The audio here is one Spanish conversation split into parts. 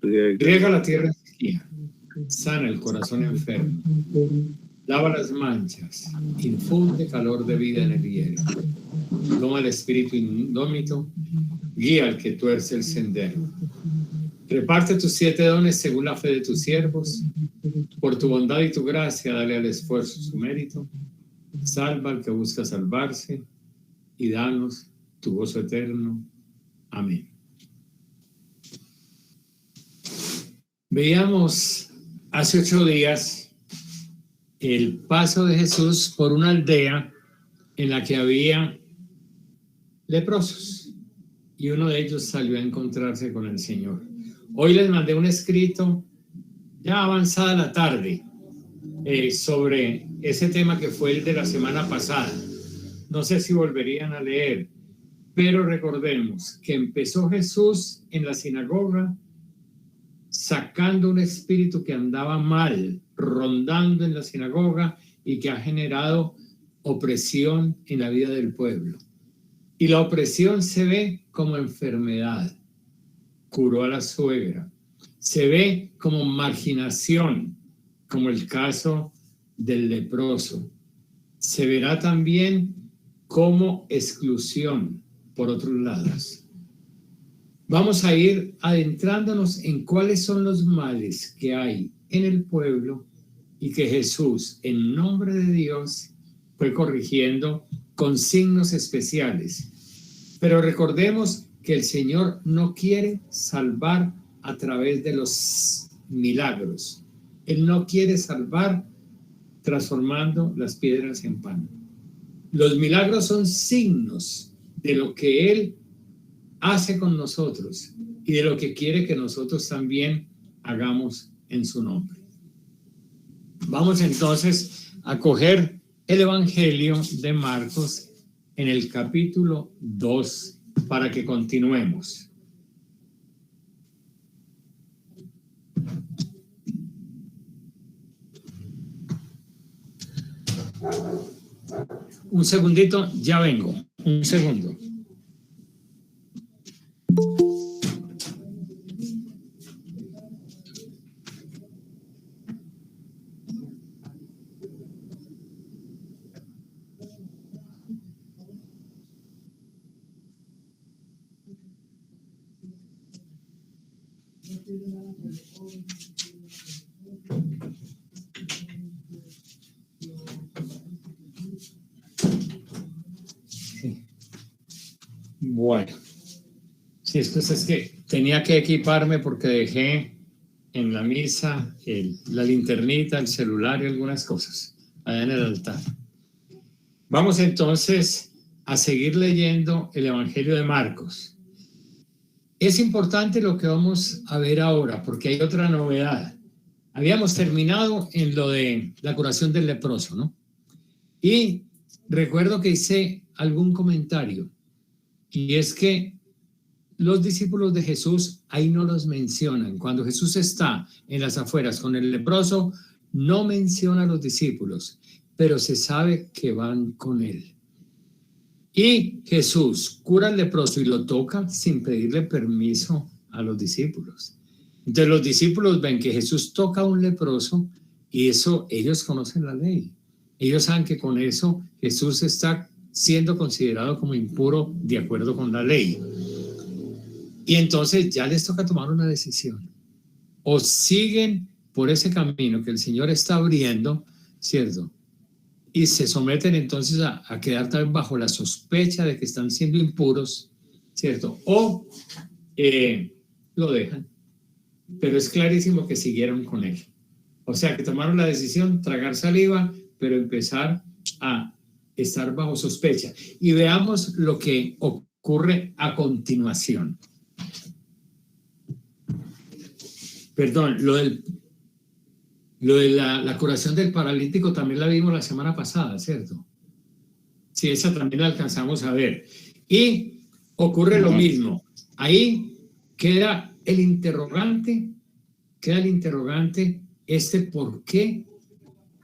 Riega la tierra sequía, sana el corazón enfermo, lava las manchas, infunde calor de vida en el hielo, toma el espíritu indómito, guía al que tuerce el sendero. Reparte tus 7 dones según la fe de tus siervos, por tu bondad y tu gracia dale al esfuerzo su mérito, salva al que busca salvarse y danos tu gozo eterno. Amén. Veíamos hace 8 días el paso de Jesús por una aldea en la que había leprosos y uno de ellos salió a encontrarse con el Señor. Hoy les mandé un escrito ya avanzada la tarde sobre ese tema que fue el de la semana pasada. No sé si volverían a leer, pero recordemos que empezó Jesús en la sinagoga sacando un espíritu que andaba mal, rondando en la sinagoga y que ha generado opresión en la vida del pueblo. Y la opresión se ve como enfermedad. Curó a la suegra. Se ve como marginación, como el caso del leproso. Se verá también como exclusión por otros lados. Vamos a ir adentrándonos en cuáles son los males que hay en el pueblo y que Jesús, en nombre de Dios, fue corrigiendo con signos especiales. Pero recordemos que el Señor no quiere salvar a través de los milagros. Él no quiere salvar transformando las piedras en pan. Los milagros son signos de lo que Él hace con nosotros y de lo que quiere que nosotros también hagamos en su nombre. Vamos entonces a coger el Evangelio de Marcos en el capítulo 2 para que continuemos. Un segundito, ya vengo. Un segundo. Bueno, sí, es que tenía que equiparme porque dejé en la misa la linternita, el celular y algunas cosas allá en el altar. Vamos entonces a seguir leyendo el Evangelio de Marcos. Es importante lo que vamos a ver ahora porque hay otra novedad. Habíamos terminado en lo de la curación del leproso, ¿no? Y recuerdo que hice algún comentario. Y es que los discípulos de Jesús ahí no los mencionan. Cuando Jesús está en las afueras con el leproso, no menciona a los discípulos, pero se sabe que van con él. Y Jesús cura al leproso y lo toca sin pedirle permiso a los discípulos. Entonces los discípulos ven que Jesús toca a un leproso y eso ellos conocen la ley. Ellos saben que con eso Jesús está siendo considerado como impuro de acuerdo con la ley. Y entonces ya les toca tomar una decisión. O siguen por ese camino que el Señor está abriendo, ¿cierto? Y se someten entonces a quedar también bajo la sospecha de que están siendo impuros, ¿cierto? O lo dejan. Pero es clarísimo que siguieron con él. O sea, que tomaron la decisión, tragar saliva, pero empezar a estar bajo sospecha. Y veamos lo que ocurre a continuación. Perdón, lo de la curación del paralítico también la vimos la semana pasada, ¿cierto? Sí, esa también la alcanzamos a ver. Y ocurre lo mismo. Ahí queda el interrogante, ¿por qué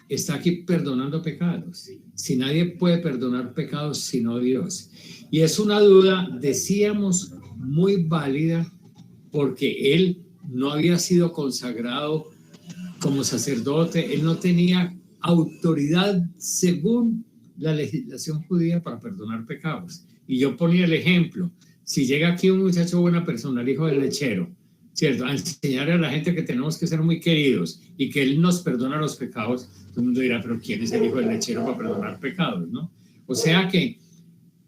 está aquí perdonando pecados? Si nadie puede perdonar pecados sino Dios. Y es una duda, decíamos, muy válida porque él no había sido consagrado como sacerdote, él no tenía autoridad según la legislación judía para perdonar pecados. Y yo ponía el ejemplo, si llega aquí un muchacho buena persona, el hijo del lechero, ¿cierto? A enseñarle a la gente que tenemos que ser muy queridos y que él nos perdona los pecados, todo el mundo dirá, pero ¿quién es el hijo del lechero para perdonar pecados, no? O sea que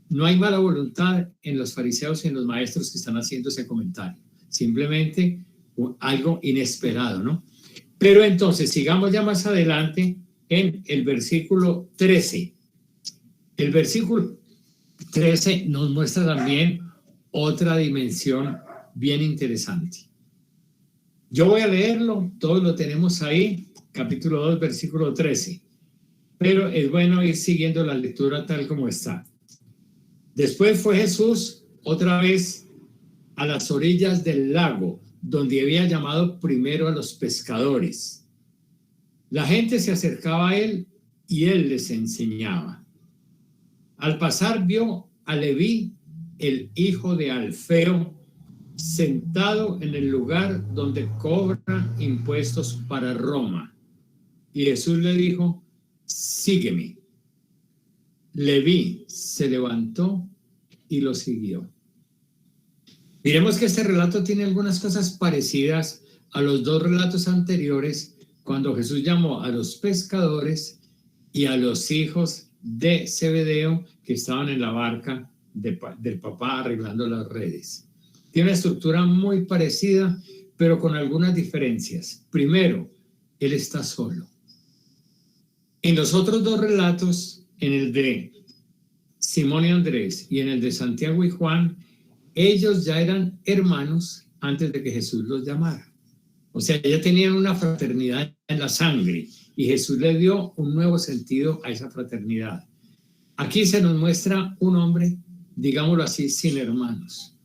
no hay mala voluntad en los fariseos y en los maestros que están haciendo ese comentario, simplemente algo inesperado, ¿no? Pero entonces, sigamos ya más adelante en el versículo 13. El versículo 13 nos muestra también otra dimensión bien interesante. Yo voy a leerlo, todos lo tenemos ahí, capítulo 2, versículo 13. Pero es bueno ir siguiendo la lectura tal como está. Después fue Jesús otra vez a las orillas del lago, donde había llamado primero a los pescadores. La gente se acercaba a él y él les enseñaba. Al pasar vio a Leví, el hijo de Alfeo, sentado en el lugar donde cobran impuestos para Roma. Y Jesús le dijo, sígueme. Leví se levantó y lo siguió. Miremos que este relato tiene algunas cosas parecidas a los dos relatos anteriores, cuando Jesús llamó a los pescadores y a los hijos de Zebedeo que estaban en la barca del papá arreglando las redes. Tiene una estructura muy parecida, pero con algunas diferencias. Primero, él está solo. En los otros dos relatos, en el de Simón y Andrés y en el de Santiago y Juan, ellos ya eran hermanos antes de que Jesús los llamara. O sea, ya tenían una fraternidad en la sangre y Jesús le dio un nuevo sentido a esa fraternidad. Aquí se nos muestra un hombre, digámoslo así, sin hermanos,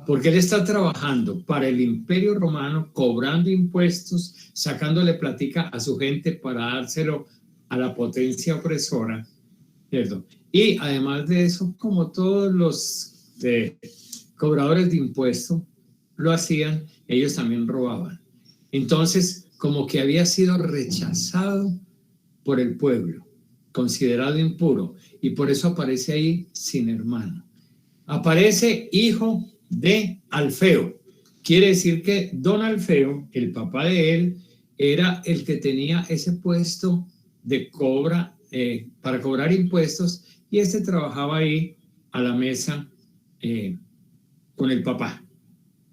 porque él está trabajando para el Imperio Romano, cobrando impuestos, sacándole plática a su gente para dárselo a la potencia opresora, ¿cierto? Y además de eso, como todos los cobradores de impuestos lo hacían, ellos también robaban. Entonces, como que había sido rechazado por el pueblo, considerado impuro, y por eso aparece ahí sin hermano. Aparece hijo de Alfeo. Quiere decir que don Alfeo, el papá de él, era el que tenía ese puesto de para cobrar impuestos, y este trabajaba ahí a la mesa con el papá.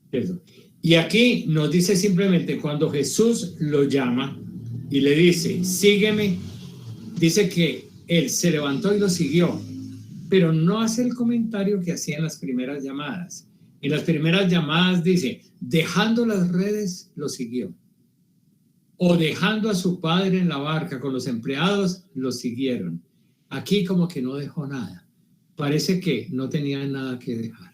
¿Cierto? Y aquí nos dice simplemente, cuando Jesús lo llama y le dice, sígueme, dice que él se levantó y lo siguió, pero no hace el comentario que hacía en las primeras llamadas. En las primeras llamadas dice, dejando las redes, lo siguió. O dejando a su padre en la barca con los empleados, lo siguieron. Aquí como que no dejó nada. Parece que no tenía nada que dejar,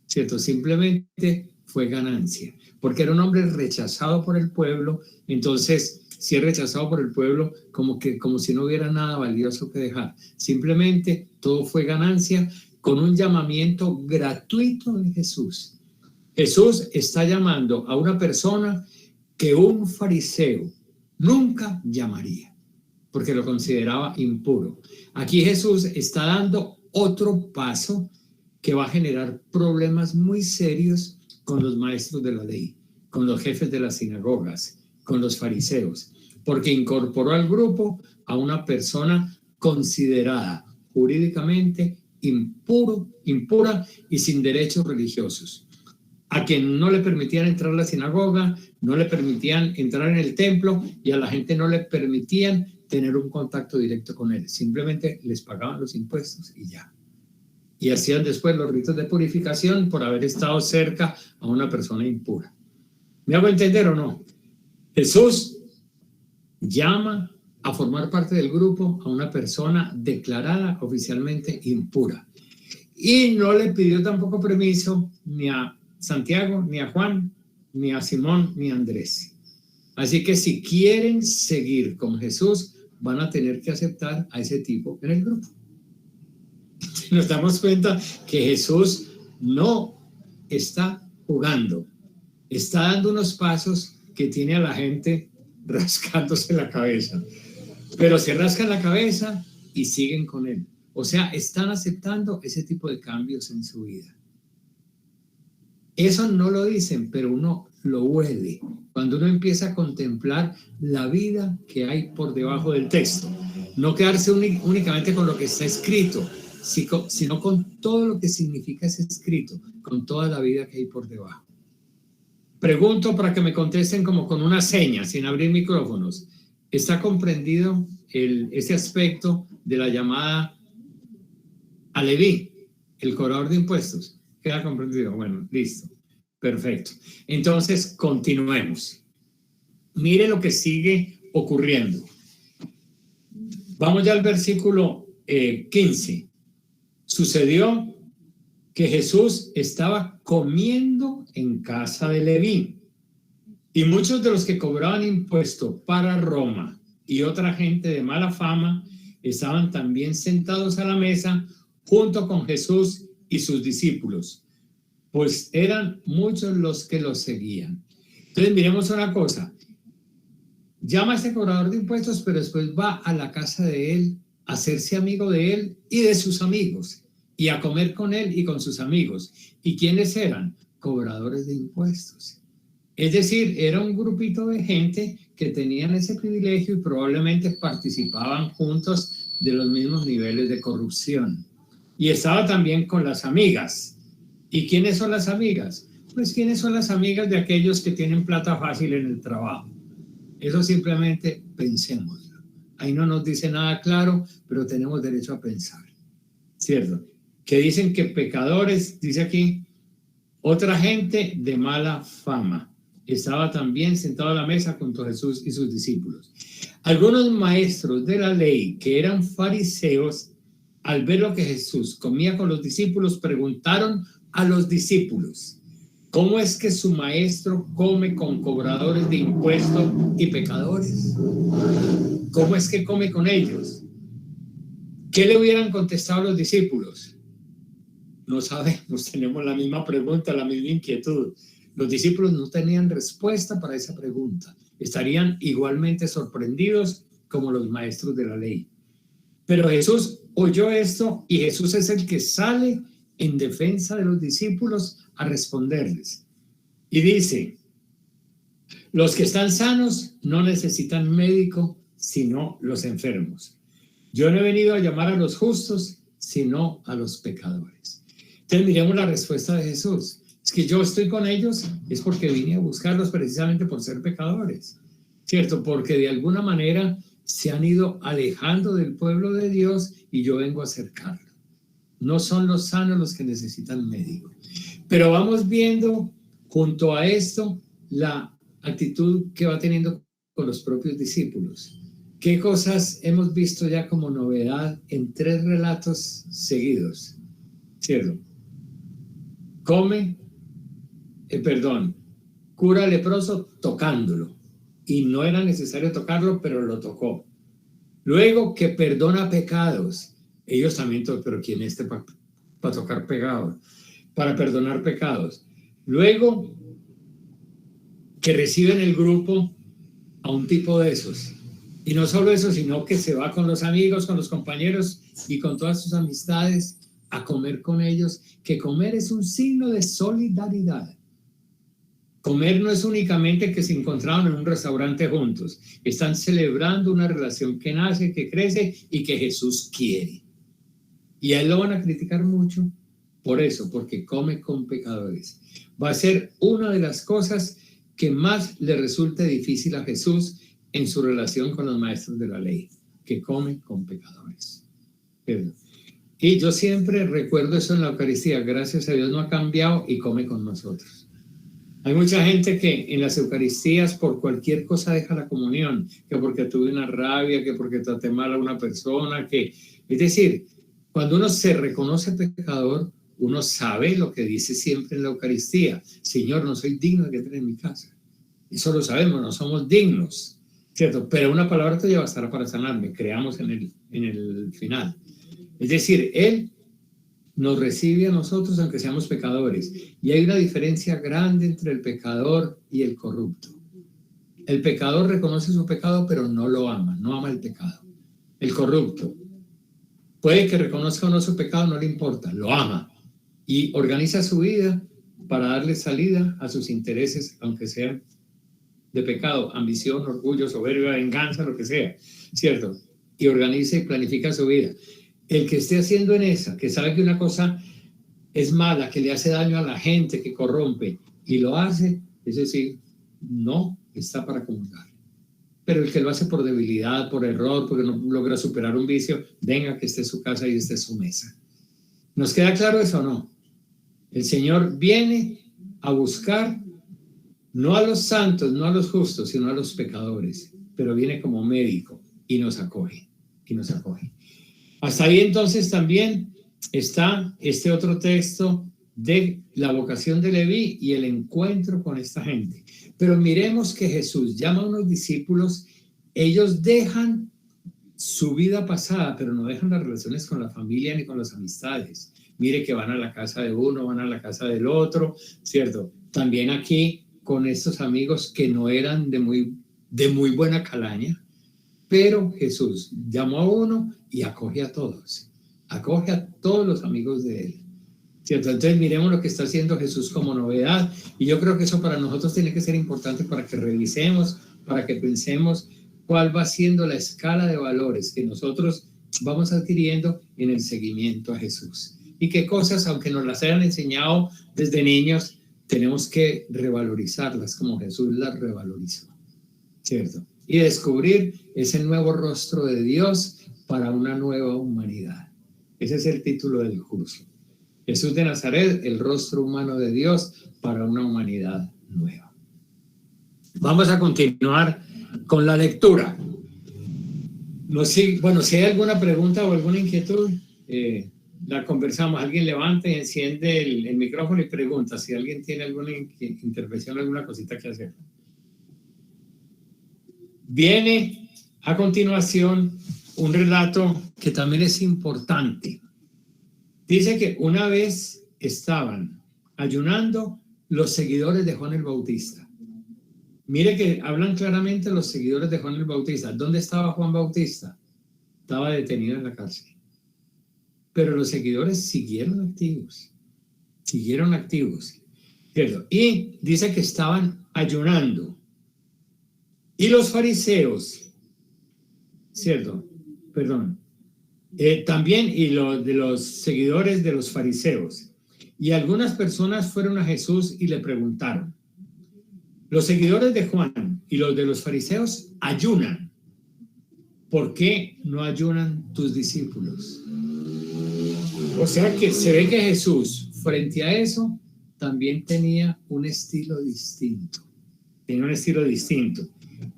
¿cierto? Simplemente fue ganancia, porque era un hombre rechazado por el pueblo. Entonces, si es rechazado por el pueblo, como si no hubiera nada valioso que dejar. Simplemente todo fue ganancia con un llamamiento gratuito de Jesús. Jesús está llamando a una persona que un fariseo nunca llamaría, porque lo consideraba impuro. Aquí Jesús está dando otro paso que va a generar problemas muy serios con los maestros de la ley, con los jefes de las sinagogas, con los fariseos, porque incorporó al grupo a una persona considerada jurídicamente impura y sin derechos religiosos, a quien no le permitían entrar a la sinagoga, no le permitían entrar en el templo y a la gente no le permitían tener un contacto directo con él. Simplemente les pagaban los impuestos y ya. Y hacían después los ritos de purificación por haber estado cerca a una persona impura. ¿Me hago entender o no? Jesús llama a formar parte del grupo a una persona declarada oficialmente impura. Y no le pidió tampoco permiso ni a Santiago, ni a Juan, ni a Simón, ni a Andrés. Así que si quieren seguir con Jesús, van a tener que aceptar a ese tipo en el grupo. Nos damos cuenta que Jesús no está jugando, está dando unos pasos que tiene a la gente rascándose la cabeza, pero se rascan la cabeza y siguen con él. O sea, están aceptando ese tipo de cambios en su vida. Eso no lo dicen, pero uno lo huele cuando uno empieza a contemplar la vida que hay por debajo del texto. No quedarse únicamente con lo que está escrito, sino con todo lo que significa ese escrito, con toda la vida que hay por debajo. Pregunto para que me contesten como con una seña, sin abrir micrófonos. ¿Está comprendido ese aspecto de la llamada a Leví, el cobrador de impuestos? ¿Queda comprendido? Bueno, listo. Perfecto. Entonces, continuemos. Mire lo que sigue ocurriendo. Vamos ya al versículo 15. Sucedió que Jesús estaba comiendo en casa de Leví, y muchos de los que cobraban impuesto para Roma y otra gente de mala fama estaban también sentados a la mesa junto con Jesús y sus discípulos, pues eran muchos los que los seguían. Entonces miremos una cosa. Llama a este cobrador de impuestos, pero después va a la casa de él a hacerse amigo de él y de sus amigos, y a comer con él y con sus amigos. ¿Y quiénes eran? Cobradores de impuestos. Es decir, era un grupito de gente que tenían ese privilegio y probablemente participaban juntos de los mismos niveles de corrupción. Y estaba también con las amigas. ¿Y quiénes son las amigas? Pues quiénes son las amigas de aquellos que tienen plata fácil en el trabajo. Eso simplemente pensémoslo. Ahí no nos dice nada claro, pero tenemos derecho a pensar, ¿cierto? Que dicen que pecadores, dice aquí, otra gente de mala fama estaba también sentado a la mesa junto a Jesús y sus discípulos. Algunos maestros de la ley que eran fariseos, al ver lo que Jesús comía con los discípulos, preguntaron a los discípulos: ¿cómo es que su maestro come con cobradores de impuestos y pecadores? ¿Cómo es que come con ellos? ¿Qué le hubieran contestado los discípulos? No sabemos, tenemos la misma pregunta, la misma inquietud. Los discípulos no tenían respuesta para esa pregunta. Estarían igualmente sorprendidos como los maestros de la ley. Pero Jesús oyó esto, y Jesús es el que sale en defensa de los discípulos a responderles. Y dice: los que están sanos no necesitan médico, sino los enfermos. Yo no he venido a llamar a los justos, sino a los pecadores. Entonces miremos la respuesta de Jesús. Es que yo estoy con ellos, es porque vine a buscarlos precisamente por ser pecadores, ¿cierto? Porque de alguna manera se han ido alejando del pueblo de Dios y yo vengo a acercarlo. No son los sanos los que necesitan médico. Pero vamos viendo junto a esto la actitud que va teniendo con los propios discípulos. ¿Qué cosas hemos visto ya como novedad en 3 relatos seguidos? ¿Cierto? Cura al leproso tocándolo. Y no era necesario tocarlo, pero lo tocó. Luego, que perdona pecados. Ellos también, pero ¿quién es este para tocar pecados? Para perdonar pecados. Luego, que recibe en el grupo a un tipo de esos. Y no solo eso, sino que se va con los amigos, con los compañeros y con todas sus amistades a comer con ellos, que comer es un signo de solidaridad. Comer no es únicamente que se encontraban en un restaurante juntos, están celebrando una relación que nace, que crece y que Jesús quiere. Y a él lo van a criticar mucho por eso, porque come con pecadores. Va a ser una de las cosas que más le resulte difícil a Jesús en su relación con los maestros de la ley, que come con pecadores. Y yo siempre recuerdo eso en la Eucaristía. Gracias a Dios no ha cambiado y come con nosotros. Hay mucha gente que en las Eucaristías por cualquier cosa deja la comunión, que porque tuve una rabia, que porque traté mal a una persona, que... Es decir, cuando uno se reconoce pecador, uno sabe lo que dice siempre en la Eucaristía: Señor, no soy digno de que entre en mi casa. Eso lo sabemos, no somos dignos, ¿cierto? Pero una palabra tuya bastará para sanarme, creamos en el final. Es decir, Él nos recibe a nosotros aunque seamos pecadores. Y hay una diferencia grande entre el pecador y el corrupto. El pecador reconoce su pecado, pero no lo ama, no ama el pecado. El corrupto puede que reconozca o no su pecado, no le importa, lo ama y organiza su vida para darle salida a sus intereses, aunque sean de pecado, ambición, orgullo, soberbia, venganza, lo que sea, ¿cierto? Y organiza y planifica su vida. El que esté haciendo en esa, que sabe que una cosa es mala, que le hace daño a la gente, que corrompe, y lo hace, es decir, no está para comulgar. Pero el que lo hace por debilidad, por error, porque no logra superar un vicio, venga que esté en su casa y esté en su mesa. ¿Nos queda claro eso o no? El Señor viene a buscar no a los santos, no a los justos, sino a los pecadores, pero viene como médico y nos acoge, y nos acoge. Hasta ahí entonces también está este otro texto de la vocación de Leví y el encuentro con esta gente. Pero miremos que Jesús llama a unos discípulos, ellos dejan su vida pasada, pero no dejan las relaciones con la familia ni con las amistades. Mire que van a la casa de uno, van a la casa del otro, ¿cierto? También aquí con estos amigos que no eran de muy buena calaña, pero Jesús llamó a uno y acoge a todos los amigos de él, ¿cierto? Entonces miremos lo que está haciendo Jesús como novedad, y yo creo que eso para nosotros tiene que ser importante para que revisemos, para que pensemos cuál va siendo la escala de valores que nosotros vamos adquiriendo en el seguimiento a Jesús, y qué cosas, aunque nos las hayan enseñado desde niños, tenemos que revalorizarlas como Jesús las revalorizó, ¿cierto? Y descubrir ese nuevo rostro de Dios para una nueva humanidad. Ese es el título del curso. Jesús de Nazaret, el rostro humano de Dios para una humanidad nueva. Vamos a continuar con la lectura. Bueno, si hay alguna pregunta o alguna inquietud, la conversamos. Alguien levanta y enciende el micrófono y pregunta si alguien tiene alguna intervención, alguna cosita que hacer. Viene a continuación un relato que también es importante. Dice que una vez estaban ayunando los seguidores de Juan el Bautista. Mire que hablan claramente los seguidores de Juan el Bautista. ¿Dónde estaba Juan Bautista? Estaba detenido en la cárcel. Pero los seguidores siguieron activos. ¿Cierto? Y dice que estaban ayunando. Y los fariseos, ¿cierto? Perdón. También, y de los seguidores de los fariseos. Y algunas personas fueron a Jesús y le preguntaron: los seguidores de Juan y los de los fariseos ayunan. ¿Por qué no ayunan tus discípulos? O sea que se ve que Jesús, frente a eso, también tenía un estilo distinto.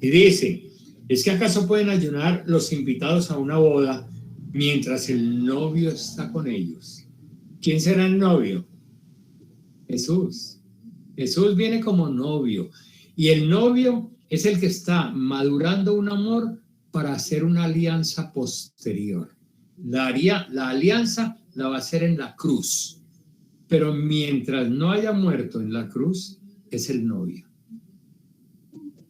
Y dice: ¿es que acaso pueden ayunar los invitados a una boda mientras el novio está con ellos? ¿Quién será el novio? Jesús. Jesús viene como novio, y el novio es el que está madurando un amor para hacer una alianza posterior. La alianza la va a hacer en la cruz, pero mientras no haya muerto en la cruz, es el novio.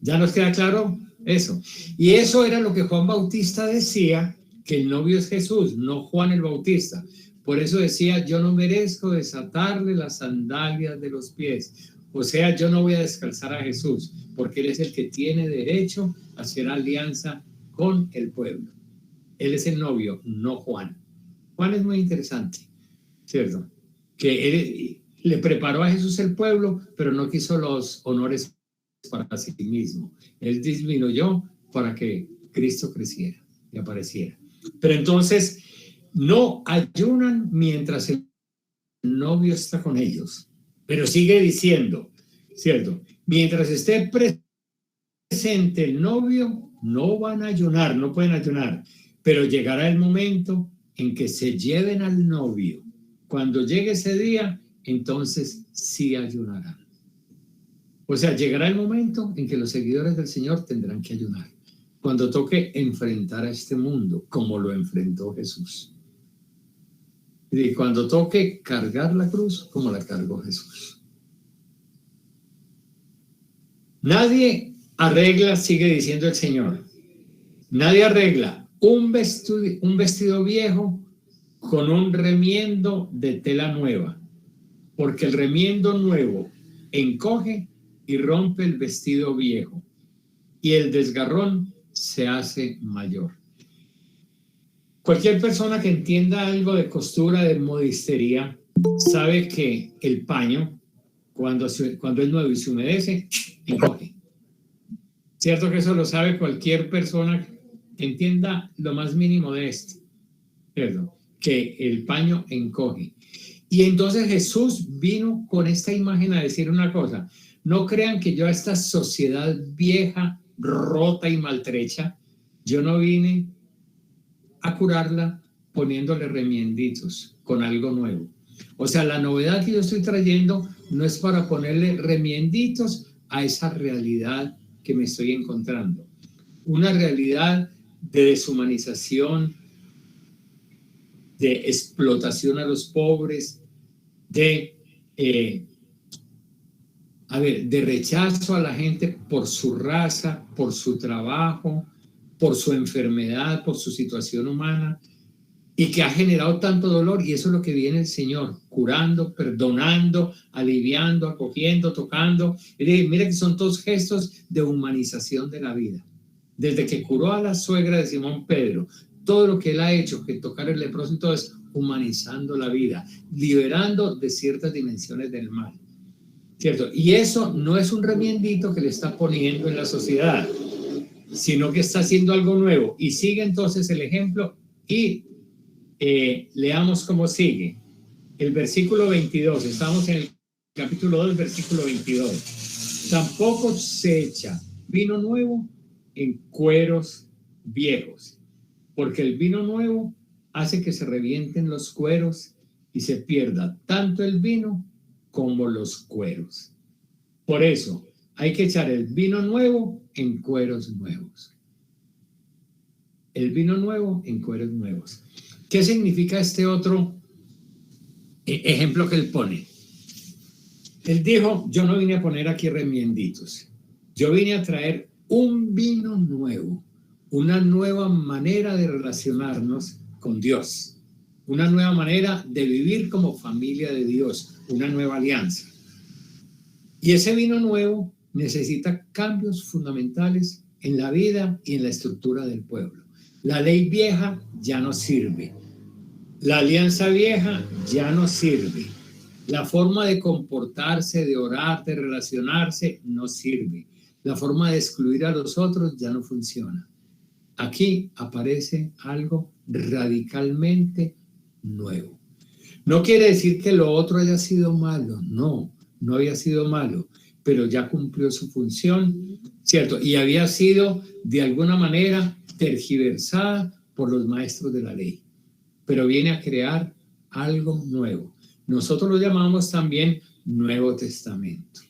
¿Ya nos queda claro eso? Y eso era lo que Juan Bautista decía, que el novio es Jesús, no Juan el Bautista. Por eso decía: yo no merezco desatarle las sandalias de los pies. O sea, yo no voy a descalzar a Jesús, porque Él es el que tiene derecho a hacer alianza con el pueblo. Él es el novio, no Juan. Juan es muy interesante, ¿cierto? Que él le preparó a Jesús el pueblo, pero no quiso los honores para sí mismo. Él disminuyó para que Cristo creciera y apareciera. Pero entonces no ayunan mientras el novio está con ellos, pero sigue diciendo, ¿cierto? Mientras esté presente el novio, no van a ayunar, no pueden ayunar, pero llegará el momento en que se lleven al novio. Cuando llegue ese día, entonces sí ayunarán. O sea, llegará el momento en que los seguidores del Señor tendrán que ayunar, cuando toque enfrentar a este mundo como lo enfrentó Jesús. Y cuando toque cargar la cruz, como la cargó Jesús. Nadie arregla, sigue diciendo el Señor, nadie arregla un vestido viejo con un remiendo de tela nueva, porque el remiendo nuevo encoge y rompe el vestido viejo, y el desgarrón se hace mayor. Cualquier persona que entienda algo de costura, de modistería, sabe que el paño, cuando es nuevo y se humedece, encoge. Cierto que eso lo sabe cualquier persona que entienda lo más mínimo de esto, ¿cierto? Que el paño encoge. Y entonces Jesús vino con esta imagen a decir una cosa: no crean que yo a esta sociedad vieja, rota y maltrecha, yo no vine a curarla poniéndole remienditos con algo nuevo. O sea, la novedad que yo estoy trayendo no es para ponerle remienditos a esa realidad que me estoy encontrando. Una realidad de deshumanización, de explotación a los pobres, de rechazo a la gente por su raza, por su trabajo, por su enfermedad, por su situación humana, y que ha generado tanto dolor. Y eso es lo que viene el Señor, curando, perdonando, aliviando, acogiendo, tocando. Y mira que son todos gestos de humanización de la vida. Desde que curó a la suegra de Simón Pedro, todo lo que él ha hecho, que tocar el leproso y todo, es humanizando la vida, liberando de ciertas dimensiones del mal, ¿cierto? Y eso no es un remiendito que le está poniendo en la sociedad, sino que está haciendo algo nuevo. Y sigue entonces el ejemplo y leamos cómo sigue. El versículo 22, estamos en el capítulo 2, versículo 22. Tampoco se echa vino nuevo en cueros viejos, porque el vino nuevo hace que se revienten los cueros y se pierda tanto el vino como los cueros. Por eso hay que echar el vino nuevo en cueros nuevos. El vino nuevo en cueros nuevos. ¿Qué significa este otro ejemplo que él pone? Él dijo: yo no vine a poner aquí remienditos, yo vine a traer un vino nuevo, una nueva manera de relacionarnos con Dios, una nueva manera de vivir como familia de Dios, una nueva alianza. Y ese vino nuevo necesita cambios fundamentales en la vida y en la estructura del pueblo. La ley vieja ya no sirve, la alianza vieja ya no sirve, la forma de comportarse, de orar, de relacionarse no sirve, la forma de excluir a los otros ya no funciona. Aquí aparece algo radicalmente nuevo. No quiere decir que lo otro haya sido malo, no había sido malo, pero ya cumplió su función, ¿cierto? Y había sido de alguna manera tergiversada por los maestros de la ley, pero viene a crear algo nuevo. Nosotros lo llamamos también Nuevo Testamento.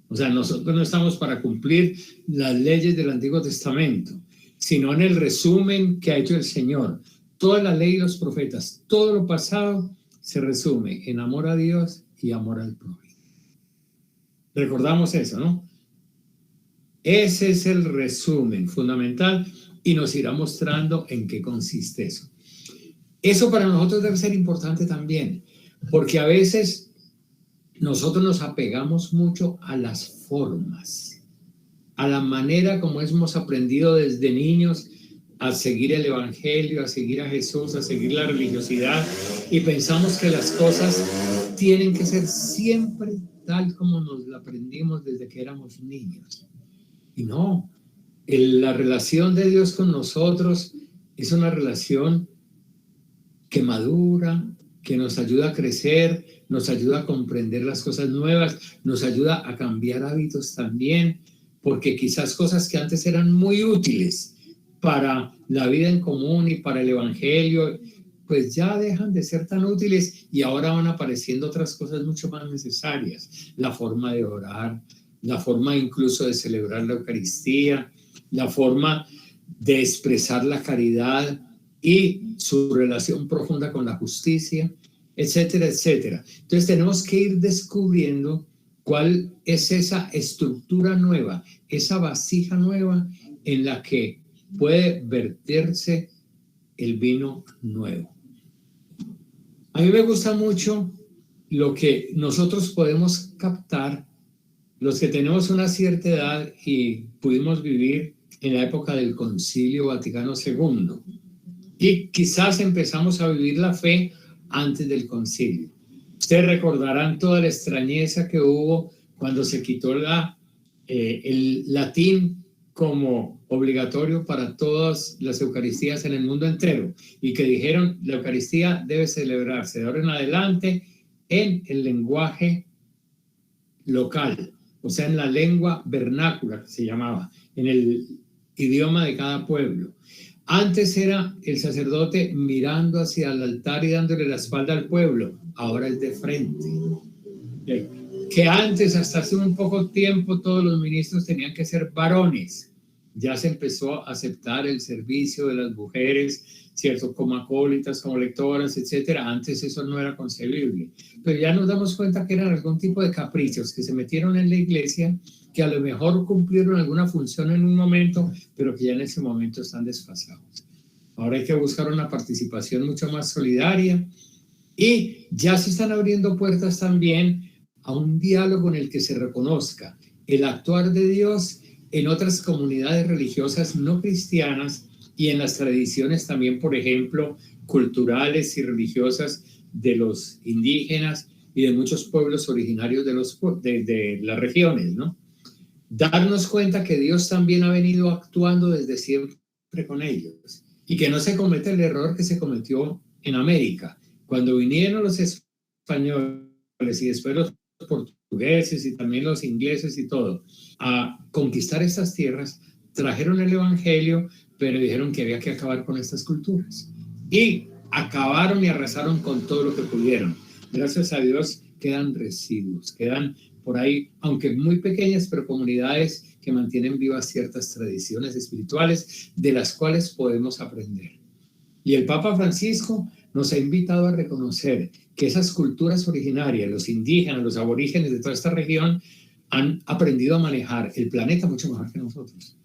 O sea, nosotros no estamos para cumplir las leyes del Antiguo Testamento, sino en el resumen que ha hecho el Señor. Toda la ley y los profetas, todo lo pasado se resume en amor a Dios y amor al prójimo. Recordamos eso, ¿no? Ese es el resumen fundamental y nos irá mostrando en qué consiste eso. Eso para nosotros debe ser importante también, porque a veces nosotros nos apegamos mucho a las formas, a la manera como hemos aprendido desde niños a seguir el Evangelio, a seguir a Jesús, a seguir la religiosidad, y pensamos que las cosas tienen que ser siempre tal como nos la aprendimos desde que éramos niños. Y no, la relación de Dios con nosotros es una relación que madura, que nos ayuda a crecer, nos ayuda a comprender las cosas nuevas, nos ayuda a cambiar hábitos también, porque quizás cosas que antes eran muy útiles para la vida en común y para el Evangelio, pues ya dejan de ser tan útiles y ahora van apareciendo otras cosas mucho más necesarias. La forma de orar, la forma incluso de celebrar la Eucaristía, la forma de expresar la caridad y su relación profunda con la justicia. etcétera, etcétera. Entonces tenemos que ir descubriendo cuál es esa estructura nueva, esa vasija nueva en la que puede verterse el vino nuevo. A mí me gusta mucho lo que nosotros podemos captar, los que tenemos una cierta edad y pudimos vivir en la época del Concilio Vaticano II. Y quizás empezamos a vivir la fe antes del concilio. Ustedes recordarán toda la extrañeza que hubo cuando se quitó el latín como obligatorio para todas las Eucaristías en el mundo entero y que dijeron la Eucaristía debe celebrarse de ahora en adelante en el lenguaje local, o sea, en la lengua vernácula que se llamaba, en el idioma de cada pueblo. Antes era el sacerdote mirando hacia el altar y dándole la espalda al pueblo, ahora es de frente. Que antes, hasta hace un poco tiempo, todos los ministros tenían que ser varones. Ya se empezó a aceptar el servicio de las mujeres, ¿cierto? Como acólitas, como lectoras, etcétera. Antes eso no era concebible. Pero ya nos damos cuenta que eran algún tipo de caprichos que se metieron en la iglesia, que a lo mejor cumplieron alguna función en un momento, pero que ya en ese momento están desfasados. Ahora hay que buscar una participación mucho más solidaria y ya se están abriendo puertas también a un diálogo en el que se reconozca el actuar de Dios en otras comunidades religiosas no cristianas y en las tradiciones también, por ejemplo, culturales y religiosas de los indígenas y de muchos pueblos originarios de las regiones, ¿no? Darnos cuenta que Dios también ha venido actuando desde siempre con ellos y que no se comete el error que se cometió en América. Cuando vinieron los españoles y después los portugueses y también los ingleses y todo, a conquistar estas tierras, trajeron el evangelio, pero dijeron que había que acabar con estas culturas. Y acabaron y arrasaron con todo lo que pudieron. Gracias a Dios quedan residuos, quedan por ahí, aunque muy pequeñas, pero comunidades que mantienen vivas ciertas tradiciones espirituales de las cuales podemos aprender. Y el Papa Francisco nos ha invitado a reconocer que esas culturas originarias, los indígenas, los aborígenes de toda esta región, han aprendido a manejar el planeta mucho mejor que nosotros.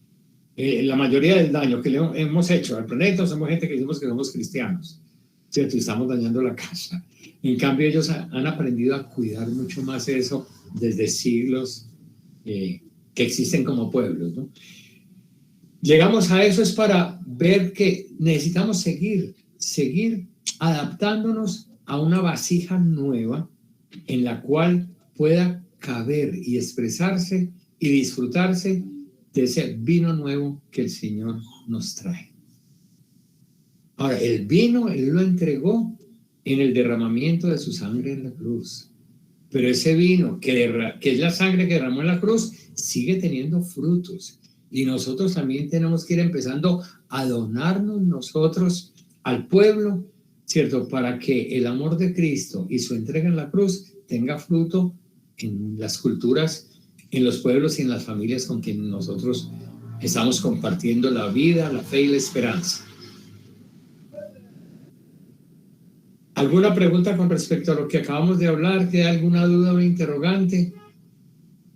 La mayoría del daño que le hemos hecho al planeta, somos gente que decimos que somos cristianos, ¿cierto? Y estamos dañando la casa. En cambio, ellos han aprendido a cuidar mucho más eso desde siglos que existen como pueblos, ¿no? Llegamos a eso es para ver que necesitamos seguir adaptándonos a una vasija nueva en la cual pueda caber y expresarse y disfrutarse de ese vino nuevo que el Señor nos trae. Ahora, el vino Él lo entregó en el derramamiento de su sangre en la cruz. Pero ese vino, que es la sangre que derramó en la cruz, sigue teniendo frutos. Y nosotros también tenemos que ir empezando a donarnos nosotros al pueblo, ¿cierto? Para que el amor de Cristo y su entrega en la cruz tenga fruto en las culturas, en los pueblos y en las familias con quienes nosotros estamos compartiendo la vida, la fe y la esperanza. ¿Alguna pregunta con respecto a lo que acabamos de hablar? ¿Queda alguna duda o interrogante?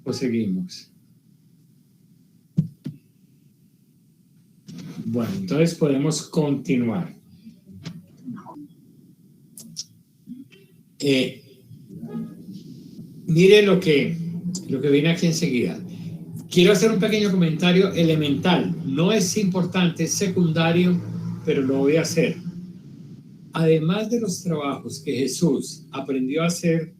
¿O seguimos? Bueno, entonces podemos continuar. Mire lo que viene aquí enseguida. Quiero hacer un pequeño comentario elemental. No es importante, es secundario, pero lo voy a hacer. Además de los trabajos que Jesús aprendió a hacer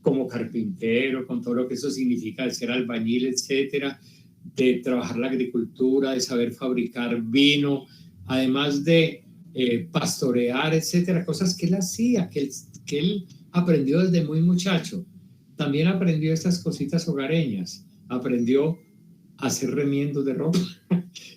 como carpintero, con todo lo que eso significa de ser albañil, etcétera, de trabajar la agricultura, de saber fabricar vino, además de pastorear, etcétera, cosas que él hacía, que él aprendió desde muy muchacho. También aprendió estas cositas hogareñas, aprendió a hacer remiendos de ropa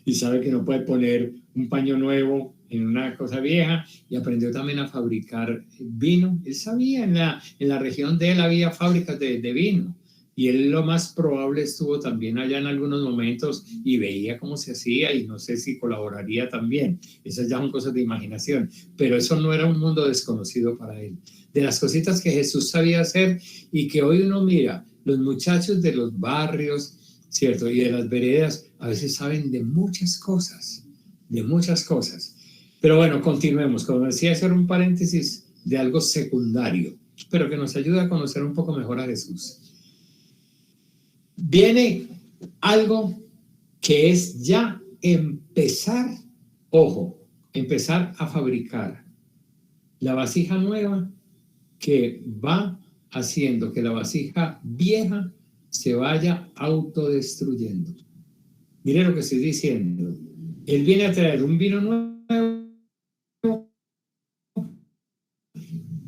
y sabe que no puede poner un paño nuevo en una cosa vieja, y aprendió también a fabricar vino. Él sabía, en la región de él había fábricas de vino, y él lo más probable estuvo también allá en algunos momentos y veía cómo se hacía y no sé si colaboraría también. Esas ya son cosas de imaginación, pero eso no era un mundo desconocido para él. De las cositas que Jesús sabía hacer y que hoy uno mira, los muchachos de los barrios, ¿cierto? Y de las veredas a veces saben de muchas cosas, de muchas cosas. Pero bueno, continuemos. Como decía, hacer un paréntesis de algo secundario, pero que nos ayuda a conocer un poco mejor a Jesús. Viene algo que es ya empezar, ojo, empezar a fabricar la vasija nueva que va haciendo que la vasija vieja se vaya autodestruyendo. Mire lo que estoy diciendo. Él viene a traer un vino nuevo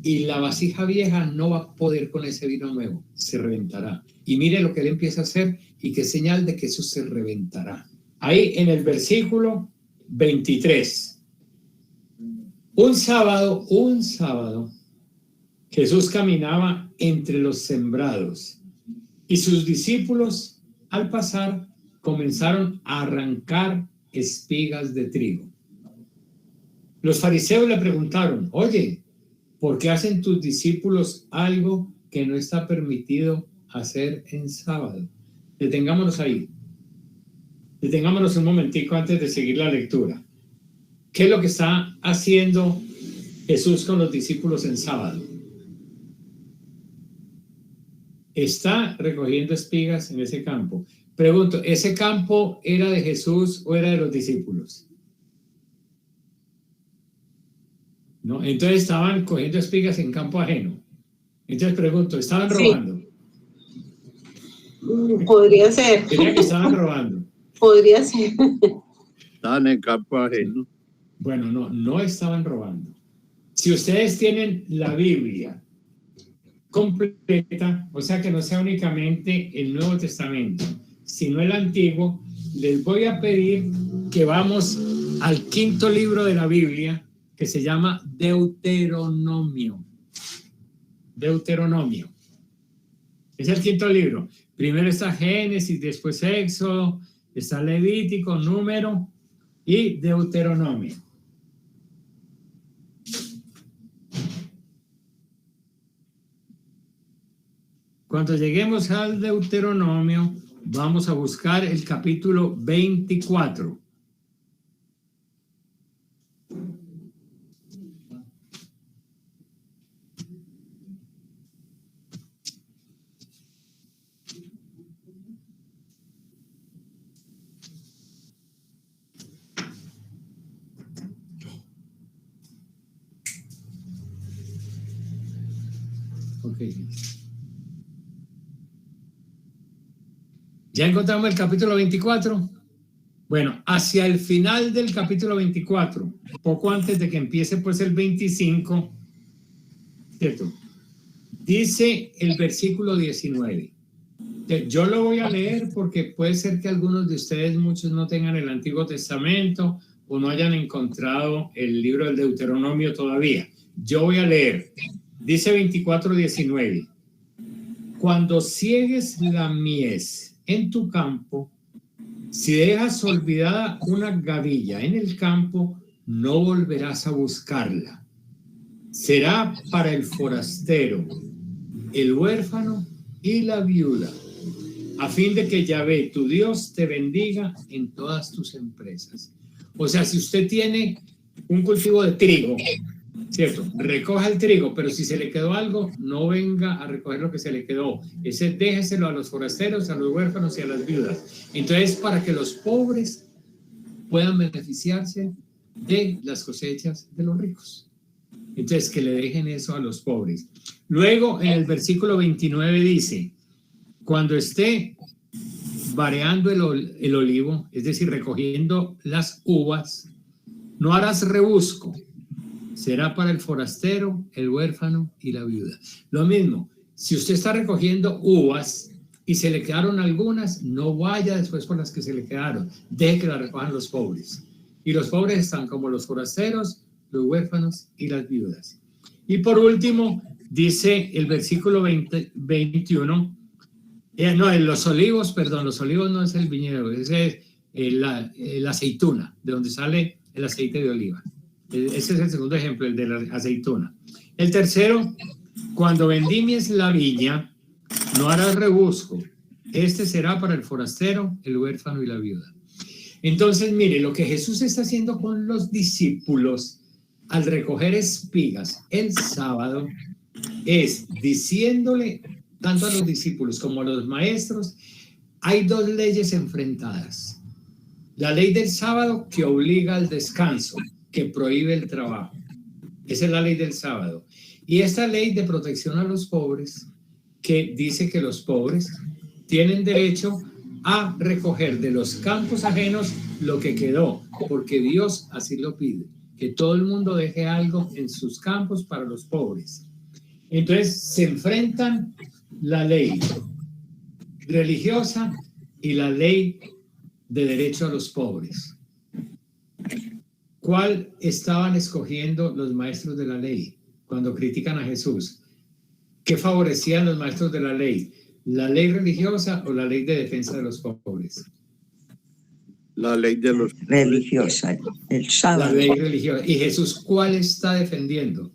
y la vasija vieja no va a poder con ese vino nuevo, se reventará. Y mire lo que él empieza a hacer y qué señal de que eso se reventará. Ahí en el versículo 23. Un sábado, Jesús caminaba entre los sembrados y sus discípulos, al pasar, comenzaron a arrancar espigas de trigo. Los fariseos le preguntaron: oye, ¿por qué hacen tus discípulos algo que no está permitido hacer en sábado? Detengámonos ahí. Detengámonos un momentico antes de seguir la lectura. ¿Qué es lo que está haciendo Jesús con los discípulos en sábado? Está recogiendo espigas en ese campo. Pregunto, ¿ese campo era de Jesús o era de los discípulos? ¿No? Entonces estaban cogiendo espigas en campo ajeno. Entonces pregunto, ¿estaban robando? Podría ser. Diría que estaban robando. Podría ser. Estaban en campo ajeno. Bueno, no estaban robando. Si ustedes tienen la Biblia completa, o sea que no sea únicamente el Nuevo Testamento, sino el Antiguo, les voy a pedir que vamos al quinto libro de la Biblia, que se llama Deuteronomio. Deuteronomio. Es el quinto libro. Primero está Génesis, después Éxodo, está Levítico, Número y Deuteronomio. Cuando lleguemos al Deuteronomio, vamos a buscar el capítulo 24. Okay. ¿Ya encontramos el capítulo 24? Bueno, hacia el final del capítulo 24, poco antes de que empiece pues el 25, ¿cierto? Dice el versículo 19. Yo lo voy a leer porque puede ser que algunos de ustedes, muchos no tengan el Antiguo Testamento o no hayan encontrado el libro del Deuteronomio todavía. Yo voy a leer. Dice 24:19. Cuando ciegues la mies en tu campo, si dejas olvidada una gavilla en el campo, no volverás a buscarla. Será para el forastero, el huérfano y la viuda, a fin de que Yahvé, tu Dios, te bendiga en todas tus empresas. O sea, si usted tiene un cultivo de trigo, ¿cierto? Recoja el trigo, pero si se le quedó algo, no venga a recoger lo que se le quedó. Ese déjeselo a los forasteros, a los huérfanos y a las viudas. Entonces, para que los pobres puedan beneficiarse de las cosechas de los ricos. Entonces, que le dejen eso a los pobres. Luego, en el versículo 29 dice, cuando esté vareando el olivo, es decir, recogiendo las uvas, no harás rebusco. Será para el forastero, el huérfano y la viuda. Lo mismo, si usted está recogiendo uvas y se le quedaron algunas, no vaya después por las que se le quedaron. Deje que las recojan los pobres. Y los pobres están como los forasteros, los huérfanos y las viudas. Y por último, dice el versículo 21, No, en los olivos, perdón, los olivos no es el viñedo, ese es la aceituna, de donde sale el aceite de oliva. Ese es el segundo ejemplo, el de la aceituna. El tercero, cuando vendimies la viña, no harás rebusco. Este será para el forastero, el huérfano y la viuda. Entonces, mire, lo que Jesús está haciendo con los discípulos al recoger espigas el sábado es diciéndole tanto a los discípulos como a los maestros, hay dos leyes enfrentadas. La ley del sábado que obliga al descanso, que prohíbe el trabajo. Esa es la ley del sábado. Y esta ley de protección a los pobres, que dice que los pobres tienen derecho a recoger de los campos ajenos lo que quedó, porque Dios así lo pide, que todo el mundo deje algo en sus campos para los pobres. Entonces se enfrentan la ley religiosa y la ley de derecho a los pobres. ¿Cuál estaban escogiendo los maestros de la ley cuando critican a Jesús? ¿Qué favorecían los maestros de la ley? ¿La ley religiosa o la ley de defensa de los pobres? La ley de los religiosa, el sábado. La ley religiosa. ¿Y Jesús cuál está defendiendo?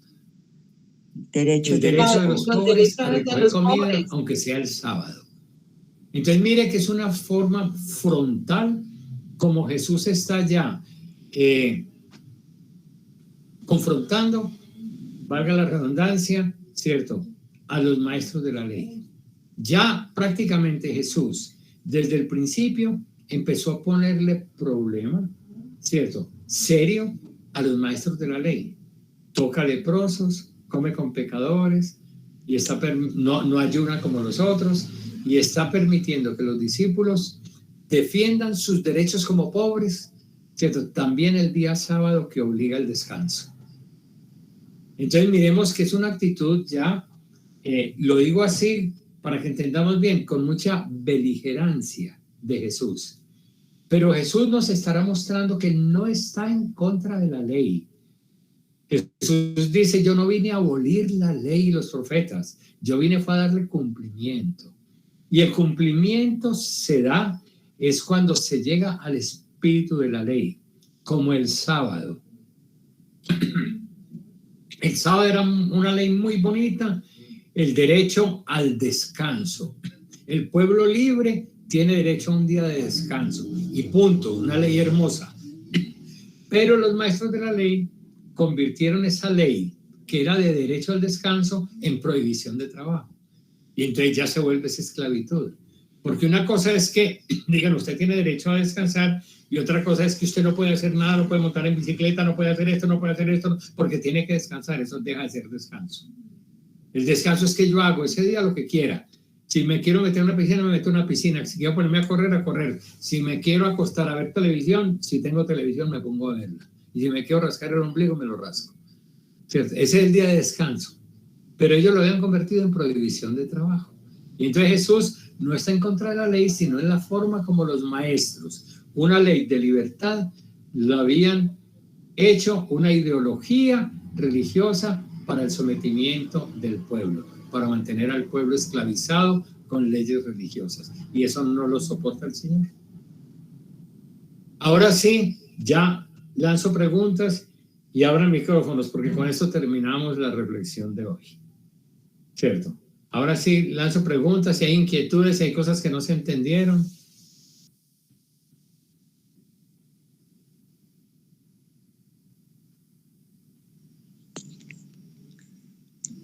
El derecho de los pobres a recoger comida, aunque sea el sábado. Entonces mire que es una forma frontal como Jesús está ya confrontando, valga la redundancia, ¿cierto?, a los maestros de la ley. Ya prácticamente Jesús, desde el principio, empezó a ponerle problema, ¿cierto?, serio a los maestros de la ley. Toca leprosos, come con pecadores, y no ayuna como los otros, y está permitiendo que los discípulos defiendan sus derechos como pobres, ¿cierto?, también el día sábado que obliga al descanso. Entonces miremos que es una actitud ya, lo digo así para que entendamos bien, con mucha beligerancia de Jesús. Pero Jesús nos estará mostrando que no está en contra de la ley. Jesús dice, yo no vine a abolir la ley y los profetas, yo vine fue a darle cumplimiento. Y el cumplimiento se da es cuando se llega al espíritu de la ley, como el sábado. El sábado era una ley muy bonita, el derecho al descanso. El pueblo libre tiene derecho a un día de descanso y punto, una ley hermosa. Pero los maestros de la ley convirtieron esa ley, que era de derecho al descanso, en prohibición de trabajo. Y entonces ya se vuelve esa esclavitud. Porque una cosa es que digan, usted tiene derecho a descansar, y otra cosa es que usted no puede hacer nada, no puede montar en bicicleta, no puede hacer esto, porque tiene que descansar. Eso deja de ser descanso. El descanso es que yo hago ese día lo que quiera. Si me quiero meter en una piscina, me meto en una piscina. Si quiero ponerme a correr. Si me quiero acostar a ver televisión, si tengo televisión me pongo a verla. Y si me quiero rascar el ombligo, me lo rasco. ¿Cierto? Ese es el día de descanso. Pero ellos lo habían convertido en prohibición de trabajo. Y entonces Jesús no está en contra de la ley, sino en la forma como los maestros, una ley de libertad, lo habían hecho una ideología religiosa para el sometimiento del pueblo, para mantener al pueblo esclavizado con leyes religiosas. Y eso no lo soporta el Señor. Ahora sí, ya lanzo preguntas y abran micrófonos, porque con esto terminamos la reflexión de hoy. ¿Cierto? Ahora sí, lanzo preguntas, si hay inquietudes, si hay cosas que no se entendieron.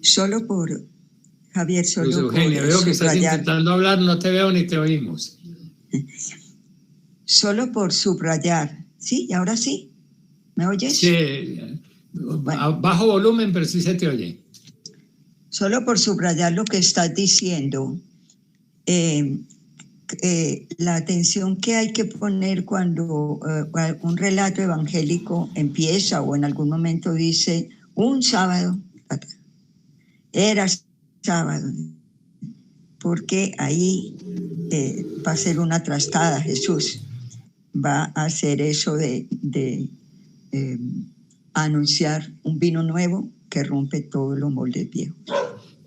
Solo por, Javier, solo Luz Eugenia, por veo que estás subrayar, intentando hablar, no te veo ni te oímos. solo por subrayar. ¿Sí? ¿Y ahora sí? ¿Me oyes? Sí, Bueno. bajo volumen, pero sí se te oye. Solo por subrayar lo que estás diciendo, la atención que hay que poner cuando un relato evangélico empieza o en algún momento dice un sábado, era sábado, porque ahí va a ser una trastada. Jesús va a hacer eso de anunciar un vino nuevo que rompe todos los moldes viejos.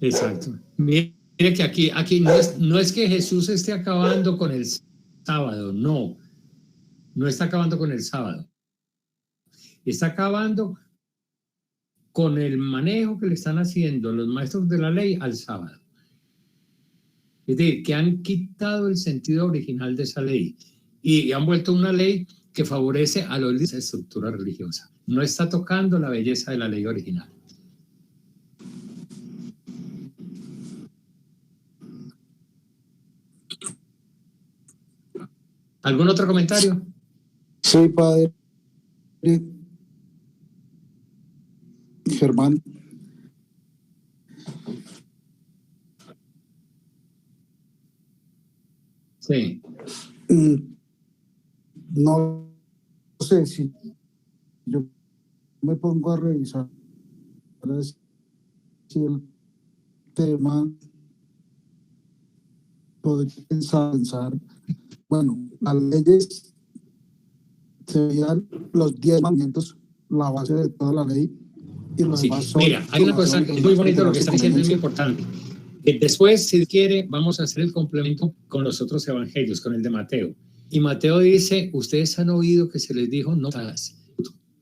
Exacto. Mire Mire que aquí no es que Jesús esté acabando con el sábado, no está acabando con el sábado. Está acabando con el manejo que le están haciendo los maestros de la ley al sábado. Es decir, que han quitado el sentido original de esa ley y han vuelto una ley que favorece a los líderes de estructura religiosa. No está tocando la belleza de la ley original. ¿Algún otro comentario? Sí, padre. Germán. Sí. No sé si yo me pongo a revisar si el tema podría pensar, bueno, las leyes serían los 10 mandamientos, la base de toda la ley, y los Sí. demás son... Mira, hay una cosa que es muy bonito lo que está diciendo, es muy importante. Después, si quiere, vamos a hacer el complemento con los otros evangelios, con el de Mateo. Y Mateo dice, ustedes han oído que se les dijo, no matarás,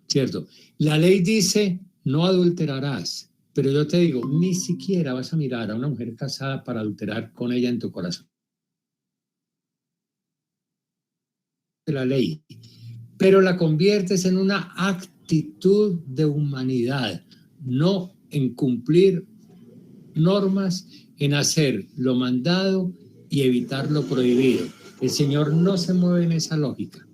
¿cierto? La ley dice, no adulterarás, pero yo te digo, ni siquiera vas a mirar a una mujer casada para adulterar con ella en tu corazón. La ley, pero la conviertes en una actitud de humanidad, no en cumplir normas, en hacer lo mandado y evitar lo prohibido. El Señor no se mueve en esa lógica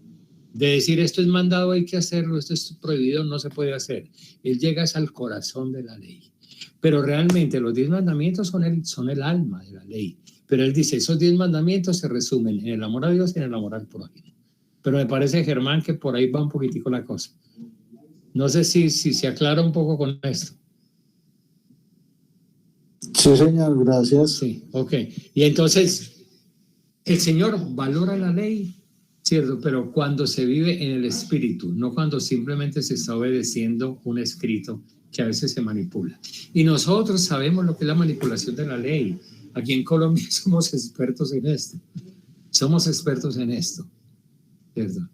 de decir esto es mandado, hay que hacerlo, esto es prohibido, no se puede hacer. Él llega al corazón de la ley. Pero realmente los 10 mandamientos son el alma de la ley. Pero Él dice, esos 10 mandamientos se resumen en el amor a Dios y en el amor al prójimo. Pero me parece, Germán, que por ahí va un poquitico la cosa. No sé si se aclara un poco con esto. Sí, señor, gracias. Sí, ok. Y entonces, el Señor valora la ley, ¿cierto? Pero cuando se vive en el espíritu, no cuando simplemente se está obedeciendo un escrito que a veces se manipula. Y nosotros sabemos lo que es la manipulación de la ley. Aquí en Colombia somos expertos en esto. Somos expertos en esto, ¿cierto?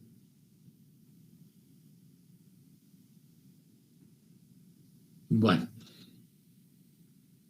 Bueno.